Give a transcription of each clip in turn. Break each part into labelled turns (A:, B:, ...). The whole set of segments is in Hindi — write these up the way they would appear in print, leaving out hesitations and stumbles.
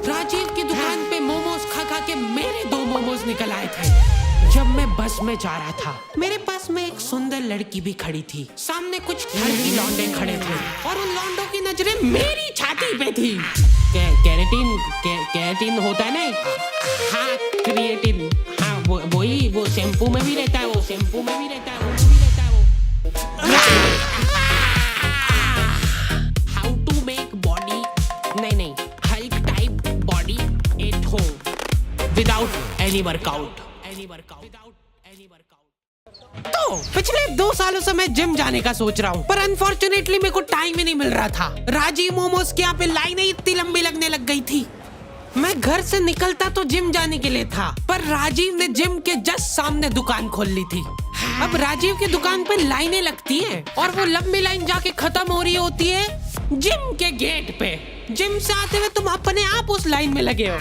A: राजीव की दुकान पे मोमोज खा खा के मेरे 2 मोमोज निकल आए थे। जब मैं बस में जा रहा था, मेरे पास में एक सुंदर लड़की भी खड़ी थी। सामने कुछ ठरकी लौंडे खड़े थे और उन लौंडों की नजरें मेरी छाती पे थी। कैरेटीन होता है ना? हाँ, क्रिएटिन। हाँ, वही वो शैम्पू में भी रहता है, वो शैम्पू में भी रहता है, वो में भी रहता है वो। हाउ टू मेक बॉडी, नहीं, Hulk type body at home without any workout. तो पिछले 2 सालों से मैं जिम जाने का सोच रहा हूँ, पर अनफॉर्चुनेटली मेरे को टाइम ही नहीं मिल रहा था। राजीव मोमोज के यहाँ पे लाइनें इतनी लंबी लगने लग गई थी। मैं घर से निकलता तो जिम जाने के लिए था, पर राजीव ने जिम के जस्ट सामने दुकान खोल ली थी। अब राजीव की दुकान पे लाइनें लगती हैं और वो लंबी लाइन जाके खत्म हो रही होती है जिम के गेट पे। जिम से आते हुए तुम अपने आप उस लाइन में लगे हो।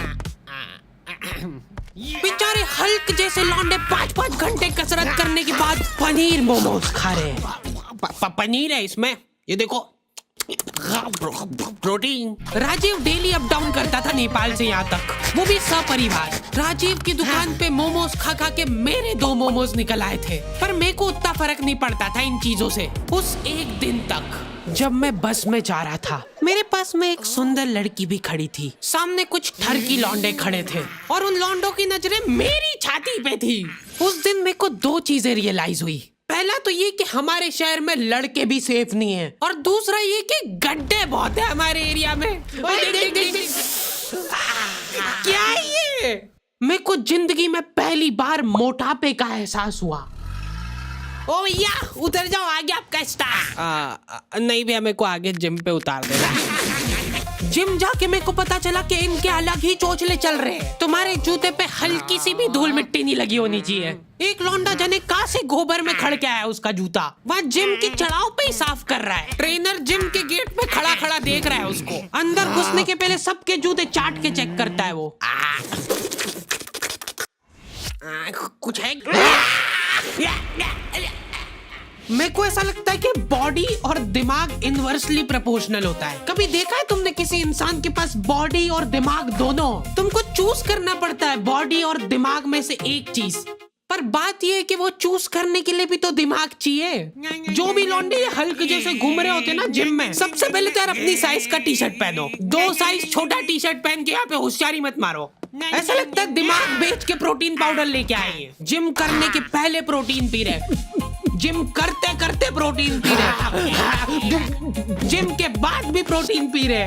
A: बेचारे हल्क जैसे लौंडे 5-5 घंटे कसरत करने के बाद पनीर मोमोज खा रहे हैं। पनीर है इसमें, ये देखो, protein. Rajiv daily up down करता था नेपाल से यहाँ तक, वो भी सपरिवार। राजीव की दुकान पे मोमोज खा खा के मेरे 2 मोमोज निकल आए थे, पर मेरे को उतना फर्क नहीं पड़ता था इन चीजों से। उस एक दिन तक जब मैं बस में जा रहा था, मेरे पास में एक सुंदर लड़की भी खड़ी थी। सामने कुछ ठरकी लौंडे खड़े थे और उन लौंडों की नजरें मेरी छाती पे थी। उस दिन मेरे को 2 चीजें रियलाइज हुई। पहला तो ये कि हमारे शहर में लड़के भी सेफ नहीं है, और दूसरा ये कि गड्ढे बहुत है हमारे एरिया में। देख। क्या है ये? मेरे को जिंदगी में पहली बार मोटापे का एहसास हुआ। ओ भैया उतर जाओ, आगे आपका स्टार। नहीं भैया, मेरे को आगे जिम पे उतार देना। जिम जाके मेरे को पता चला कि इनके अलग ही चोचले चल रहे हैं। तुम्हारे जूते पे हल्की सी भी धूल मिट्टी नहीं लगी होनी चाहिए। एक लौंडा जने कहाँ से गोबर में खड़ के आया उसका जूता, वह जिम की चढ़ाव पे ही साफ कर रहा है। ट्रेनर जिम के गेट पे खड़ा खड़ा देख रहा है उसको। अंदर घुसने के पहले सबके जूते चाट के चेक करता है वो। कुछ है? मेरे को ऐसा लगता है कि बॉडी और दिमाग इनवर्सली प्रोपोर्शनल होता है। कभी देखा है तुमने किसी इंसान के पास बॉडी और दिमाग दोनों? तुमको चूज करना पड़ता है बॉडी और दिमाग में से एक चीज, पर बात ये है कि वो चूज करने के लिए भी तो दिमाग चाहिए। जो भी लौंडे हल्क जैसे घूम रहे होते ना जिम में, सबसे पहले तो यार अपनी साइज का टी शर्ट पहनो। 2 साइज छोटा टी शर्ट पहन के यहाँ पे होशियारी मत मारो। ऐसा लगता है दिमाग बेच के प्रोटीन पाउडर लेके आए हैं। जिम करने के पहले प्रोटीन पी रहे, जिम करते करते प्रोटीन पी रहे, जिम के बाद भी प्रोटीन पी रहे,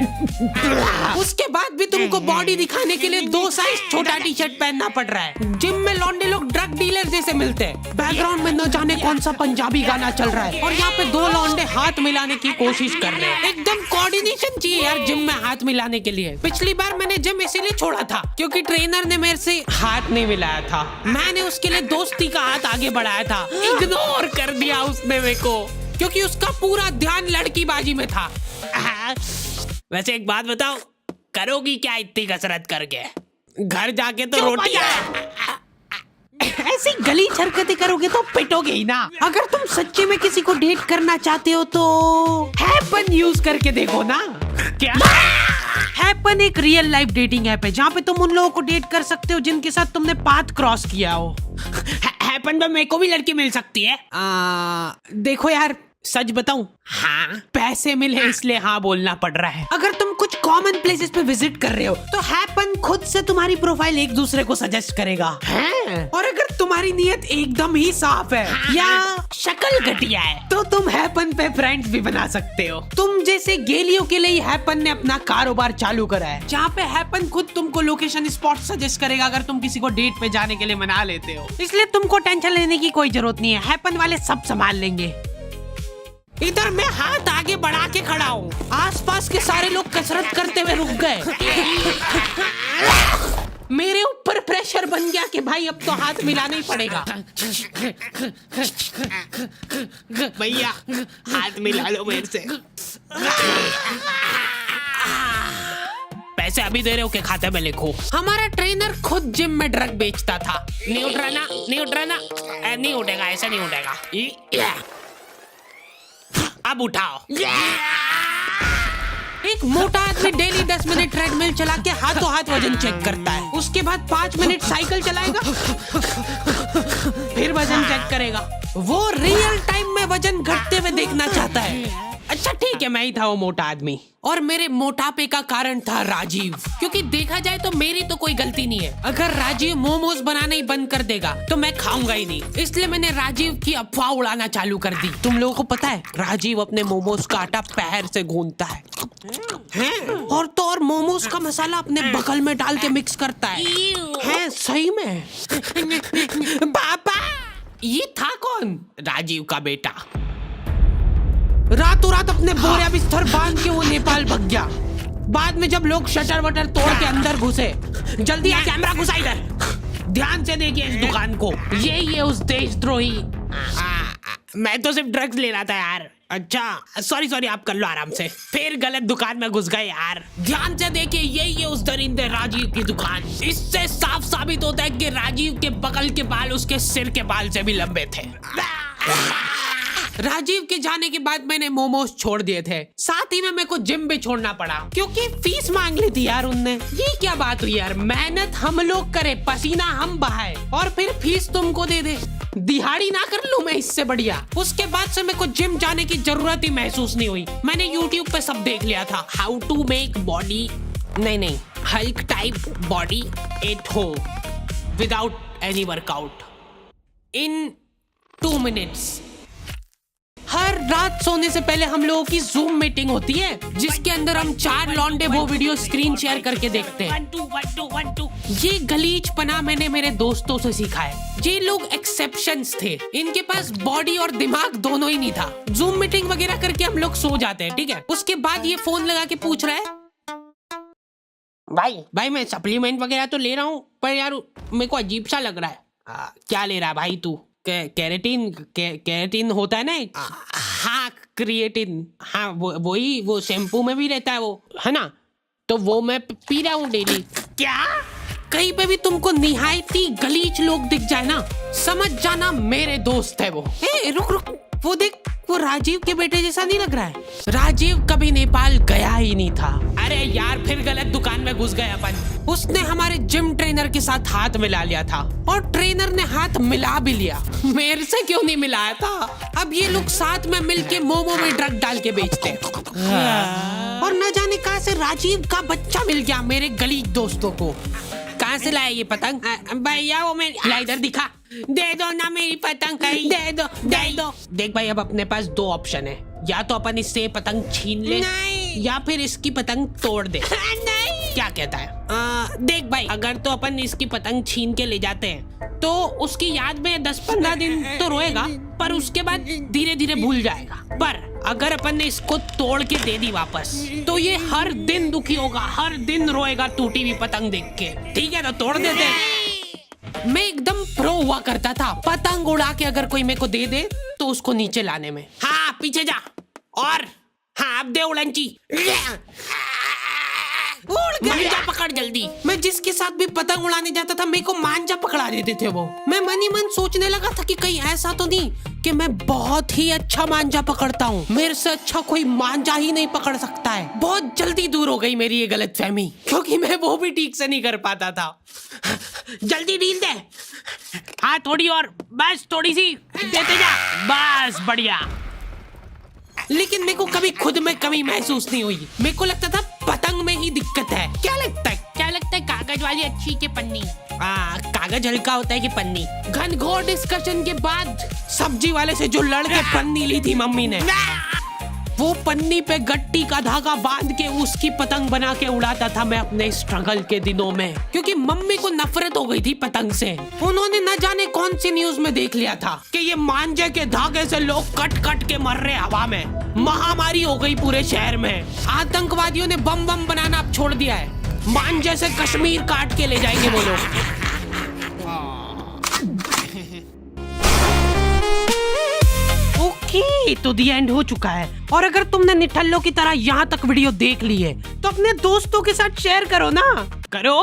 A: उसके बाद भी तुमको बॉडी दिखाने के लिए 2 साइज छोटा टी शर्ट पहनना पड़ रहा है। जिम में लौंडे लोग ड्रग डीलर जैसे मिलते हैं। बैकग्राउंड में न जाने कौन सा पंजाबी गाना चल रहा है और यहाँ पे 2 लौंडे हाथ मिलाने की कोशिश कर रहे हैं। एकदम कोऑर्डिनेशन चाहिए यार जिम में हाथ मिलाने के लिए। पिछली बार मैंने जिम इसीलिए छोड़ा था क्योंकि ट्रेनर ने मेरे से हाथ नहीं मिलाया था। मैंने उसके लिए दोस्ती का हाथ आगे बढ़ाया था, इग्नोर कर दिया उसने मेरे को, क्योंकि उसका पूरा ध्यान लड़कीबाजी में था। वैसे एक बात बताओ, करोगी क्या इतनी कसरत करके? घर जाके तो रोटी ऐसी गली हरकतें करोगे तो पिटोगे ही ना। अगर तुम सच्चे में किसी को डेट करना चाहते हो तो हैपन यूज करके देखो ना। क्या? हैपन एक रियल लाइफ डेटिंग ऐप है जहाँ पे तुम उन लोगों को डेट कर सकते हो जिनके साथ तुमने पाथ क्रॉस किया हो। हैपन पे मेरे को भी लड़की मिल सकती है। देखो यार, सच बताऊं, हाँ पैसे मिले इसलिए हाँ बोलना पड़ रहा है। अगर तुम कुछ कॉमन प्लेसेस पे विजिट कर रहे हो तो हैपन खुद से तुम्हारी प्रोफाइल एक दूसरे को सजेस्ट करेगा। और अगर तुम्हारी नीयत एकदम ही साफ है या शक्ल घटिया है तो तुम हैपन पे फ्रेंड्स भी बना सकते हो। तुम जैसे गेलियों के लिए हैपन ने अपना कारोबार चालू करा है, जहाँ पे हैपन खुद तुमको लोकेशन स्पॉट सजेस्ट करेगा अगर तुम किसी को डेट पे जाने के लिए मना लेते हो। इसलिए तुमको टेंशन लेने की कोई जरूरत नहीं है, हैपन वाले सब संभाल लेंगे। इधर मैं हाथ आगे बढ़ा के खड़ा हूँ, आसपास के सारे लोग कसरत करते हुए रुक गए। मेरे ऊपर प्रेशर बन गया कि भाई अब तो हाथ मिलाना ही पड़ेगा। भैया हाथ मिला लो मेरे से। पैसे अभी दे रहे हो के खाते में लिखो। हमारा ट्रेनर खुद जिम में ड्रग बेचता था। नहीं उठ रहा ना, नहीं उठ रहा ना, नहीं उठेगा, ऐसा नहीं उठेगा। अब उठाओ। एक एक मोटा आदमी डेली 10 मिनट ट्रेडमिल चला के हाथों हाथ वजन चेक करता है, उसके बाद 5 मिनट साइकिल चलाएगा, फिर वजन चेक करेगा। वो रियल टाइम में वजन घटते हुए देखना चाहता है। अच्छा ठीक है, मैं ही था वो मोटा आदमी, और मेरे मोटापे का कारण था राजीव। क्योंकि देखा जाए तो मेरी तो कोई गलती नहीं है। अगर राजीव मोमोज बनाना ही बंद कर देगा तो मैं खाऊंगा ही नहीं, इसलिए मैंने राजीव की अफवाह उड़ाना चालू कर दी। तुम लोगों को पता है राजीव अपने मोमोज का आटा पैर से गूंथता है और तो और मोमोज का मसाला अपने बगल में डाल के मिक्स करता है सही में। पापा, ये था कौन? राजीव का बेटा। रातों रात अपने बोरिया बिस्तर बांध के वो नेपाल भाग गया। बाद में जब लोग शटर वटर तोड़ के अंदर घुसे, जल्दी आ कैमरा घुसा इधर, ध्यान से देखिए इस दुकान को, ये उस देशद्रोही। मैं तो सिर्फ ड्रग्स ले रहा था यार। अच्छा सॉरी, आप कर लो आराम से। फिर गलत दुकान में घुस गए यार। ध्यान से देखिए, ये उस दरिंदे राजीव की दुकान। इससे साफ साबित होता है कि राजीव के बगल के बाल उसके सिर के बाल से भी लंबे थे। राजीव के जाने के बाद मैंने मोमोज छोड़ दिए थे, साथ ही में मेरे को जिम भी छोड़ना पड़ा क्योंकि फीस मांग ली थी यार उनने। ये क्या बात हुई यार, मेहनत हम लोग करे, पसीना हम बहाए और फिर फीस तुमको दे दे। दिहाड़ी ना कर लूं मैं इससे बढ़िया। उसके बाद से मेरे को जिम जाने की जरूरत ही महसूस नहीं हुई। मैंने यूट्यूब पे सब देख लिया था, हाउ टू मेक बॉडी नहीं Hulk type body at home without any workout in 2 minutes. हर रात सोने से पहले हम लोगों की जूम मीटिंग होती है जिसके अंदर हम 4 लौंडे वो वीडियो स्क्रीन शेयर करके देखते हैं। 1 2 ये गलीचपना मैंने मेरे दोस्तों से सीखा है। ये लोग एक्सेप्शंस थे, इनके पास बॉडी और दिमाग दोनों ही नहीं था। जूम मीटिंग वगैरह करके हम लोग सो जाते हैं, ठीक है। उसके बाद ये फोन लगा के पूछ रहा है, भाई मैं सप्लीमेंट वगैरह तो ले रहा हूँ पर यार मेरे को अजीब सा लग रहा है। क्या ले रहा है भाई तू? कैरेटीन होता है ना। हाँ क्रिएटिन, हाँ वही वो शैम्पू में भी रहता है वो, है ना, तो वो मैं पी रहा हूँ डेली। क्या? कहीं पे भी तुमको निहायती गलीच लोग दिख जाए ना, समझ जाना मेरे दोस्त है वो। रुक, वो देख, वो राजीव के बेटे जैसा नहीं लग रहा है? राजीव कभी नेपाल गया ही नहीं था। अरे यार फिर गलत दुकान में घुस गए अपन। उसने हमारे जिम ट्रेनर के साथ हाथ मिला लिया था और ट्रेनर ने हाथ मिला भी लिया। मेरे से क्यों नहीं मिलाया था? अब ये लोग साथ में मिलके मोमो में ड्रग डाल के बेचते हैं। और न जाने कहां से राजीव का बच्चा मिल गया मेरे गलीच दोस्तों को। कहां से लाया ये पतंग? भैया वो मेरी, ला इधर दिखा, दे दो ना मेरी पतंग, दे दो। देख भाई, अब अपने पास 2 ऑप्शन है, या तो अपन इससे पतंग छीन ले या फिर इसकी पतंग तोड़ दे। नहीं। क्या कहता है? देख भाई, अगर तो अपन इसकी पतंग छीन के ले जाते हैं तो उसकी याद में 10-15 दिन तो रोएगा, पर उसके बाद धीरे धीरे भूल जाएगा। पर अगर अपन ने इसको तोड़ के दे दी वापस तो ये हर दिन दुखी होगा, हर दिन रोएगा टूटी हुई पतंग देख के। ठीक है, तो तोड़ देते हैं। मैं एकदम प्रो हुआ करता था पतंग उड़ा के, अगर कोई मेरे को दे दे तो उसको नीचे लाने में। हाँ पीछे जा, और हाँ अब दे उड़ंची, मांझा पकड़ जल्दी। मैं जिसके साथ भी पतंग उड़ाने जाता था मेरे को मांझा पकड़ा देते थे वो। मैं मन ही मन सोचने लगा था कि कहीं ऐसा तो नहीं कि मैं बहुत ही अच्छा मांझा पकड़ता हूँ, मेरे से अच्छा कोई मांझा ही नहीं पकड़ सकता है। बहुत जल्दी दूर हो गई मेरी ये गलतफहमी, क्योंकि मैं वो भी ठीक से नहीं कर पाता था। जल्दी ढील दे। हाँ थोड़ी और, बस थोड़ी सी देते जा, बस बढ़िया। लेकिन मेरे को कभी खुद में कमी महसूस नहीं हुई। मेरे को लगता था पतंग में ही दिक्कत है। क्या लगता है कागज वाली अच्छी के पन्नी? कागज हल्का होता है कि पन्नी? घनघोर डिस्कशन के बाद सब्जी वाले से जो लड़ के पन्नी ली थी मम्मी ने, वो पन्नी पे गट्टी का धागा बांध के उसकी पतंग बना के उड़ाता था मैं अपने स्ट्रगल के दिनों में, क्योंकि मम्मी को नफरत हो गई थी पतंग से। उन्होंने न जाने कौन सी न्यूज में देख लिया था कि ये मांझे के धागे से लोग कट कट के मर रहे हवा में। महामारी हो गई पूरे शहर में। आतंकवादियों ने बम बनाना अब छोड़ दिया है। मांझे से कश्मीर काट के ले जाएंगे वो लोग। तो दी एंड हो चुका है, और अगर तुमने निठल्लों की तरह यहाँ तक वीडियो देख ली है तो अपने दोस्तों के साथ शेयर करो ना। करो,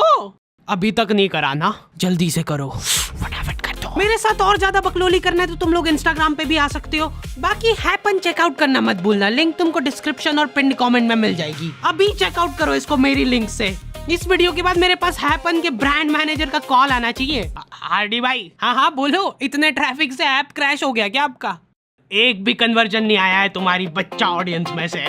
A: अभी तक नहीं करा ना, जल्दी से करो, फटाफट कर दो। मेरे साथ और ज्यादा बकलोली करना है तो तुम लोग इंस्टाग्राम पे भी आ सकते हो। बाकी हैपन चेकआउट करना मत भूलना, लिंक तुमको डिस्क्रिप्शन और पिन कमेंट में मिल जाएगी। अभी चेकआउट करो इसको मेरी लिंक से। इस वीडियो के बाद मेरे पास हैपन के ब्रांड मैनेजर का कॉल आना चाहिए। हार्डी भाई, हाँ बोलो, इतने ट्रैफिक से ऐप क्रैश हो गया क्या आपका? एक भी कन्वर्जन नहीं आया है तुम्हारी बच्चा ऑडियंस में से।